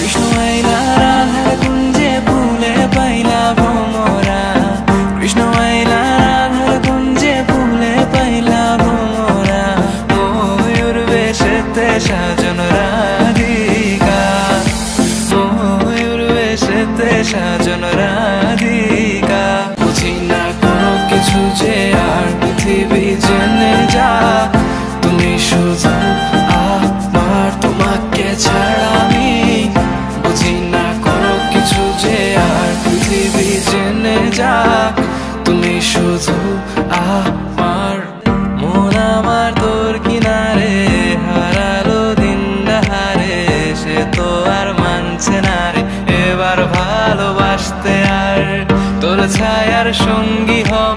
কৃষ্ণ আইলা রাধার কুঞ্জে ফুলে পাইলা ভ্রমরা, কৃষ্ণ আইলা রাধার কুঞ্জে ফুলে পাইলা ভ্রমরা, ময়ূর বেশেতে সাজন রাধিকা, ময়ূর বেশেতে সাজন রাধিকা। বুঝি না কোনো কিছু যে আর পৃথিবী জেনে যা, তুমি শুধু আমার, তোমাকে ছাড়া আমি বুঝি না কোনো কিছু যে আর পৃথিবী জেনে যা, তুমি শুধু আমার। মন আমার তোর কিনারে হারালো দিন হারে, সে তো আর মানছে না রে এবার ভালোবাসতে আর, তোর ছায়ার সঙ্গী হওয়া